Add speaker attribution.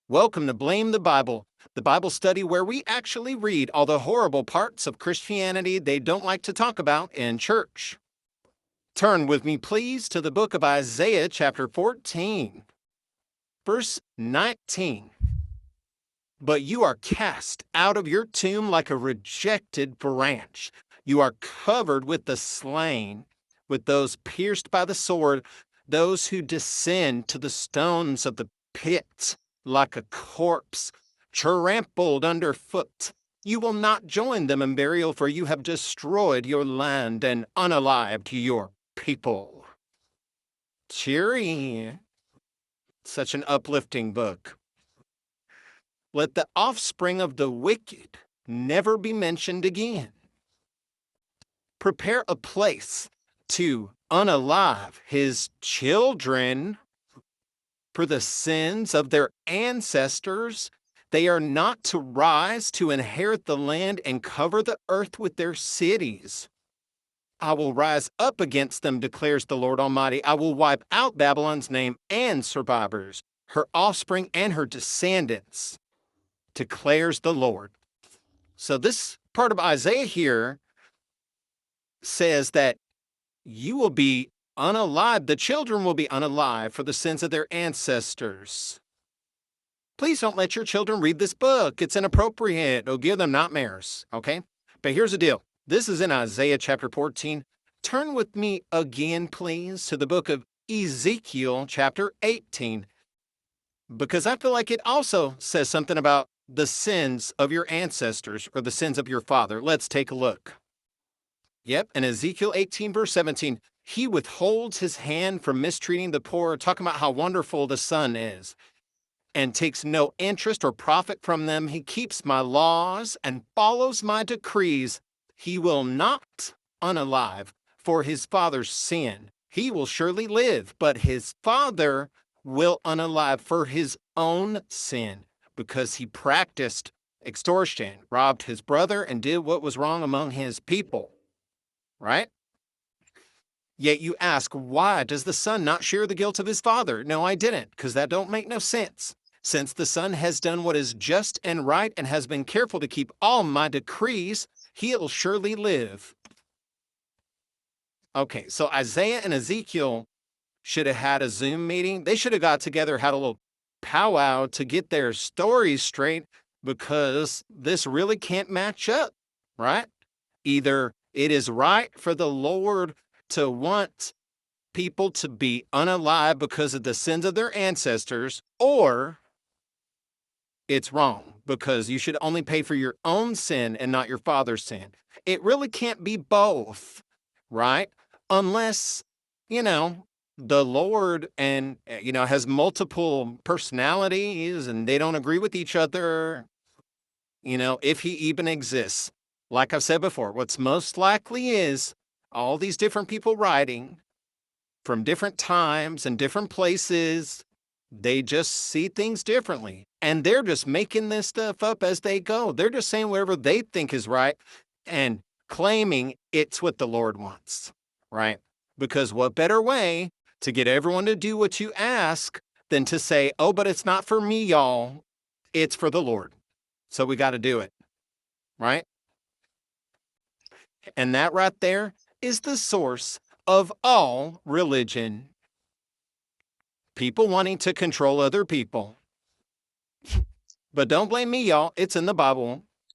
Speaker 1: Welcome to Blame the Bible study where we actually read all the horrible parts of Christianity they don't like to talk about in church. Turn with me, please, to the book of Isaiah, chapter 14, verse 19. But you are cast out of your tomb like a rejected branch. You are covered with the slain, with those pierced by the sword, those who descend to the stones of the pit like a corpse, trampled underfoot. You will not join them in burial, for you have destroyed your land and unalived your people. Cheery. Such an uplifting book. Let the offspring of the wicked never be mentioned again. Prepare a place to unalive his children for the sins of their ancestors. They are not to rise to inherit the land and cover the earth with their cities. I will rise up against them, declares the Lord Almighty. I will wipe out Babylon's name and survivors, her offspring and her descendants, declares the Lord. So this part of Isaiah here says that you will be unalive, the children will be unalive for the sins of their ancestors. Please don't let your children read this book. It's inappropriate. It'll give them nightmares, okay? But here's the deal. This is in Isaiah chapter 14. Turn with me again, please, to the book of Ezekiel chapter 18, because I feel like it also says something about the sins of your ancestors or the sins of your father. Let's take a look. Yep, in Ezekiel 18, verse 17, he withholds his hand from mistreating the poor, talking about how wonderful the Son is, and takes no interest or profit from them. He keeps my laws and follows my decrees. He will not unalive for his father's sin. He will surely live, but his father will unalive for his own sin, because he practiced extortion, robbed his brother, and did what was wrong among his people. Right? Yet you ask, why does the son not share the guilt of his father? No, I didn't, because that don't make no sense. Since the son has done what is just and right and has been careful to keep all my decrees, he'll surely live. Okay, so Isaiah and Ezekiel should have had a Zoom meeting. They should have got together, had a little powwow to get their stories straight, because this really can't match up, right? Either it is right for the Lord to want people to be unalive because of the sins of their ancestors, or it's wrong because you should only pay for your own sin and not your father's sin. It really can't be both, right? Unless, the Lord and, has multiple personalities and they don't agree with each other, if he even exists. Like I've said before, what's most likely is all these different people writing from different times and different places, they just see things differently. And they're just making this stuff up as they go. They're just saying whatever they think is right and claiming it's what the Lord wants, right? Because what better way to get everyone to do what you ask than to say, oh, but it's not for me, y'all. It's for the Lord. So we got to do it, right? And that right there is the source of all religion. People wanting to control other people. But don't blame me, y'all. It's in the Bible.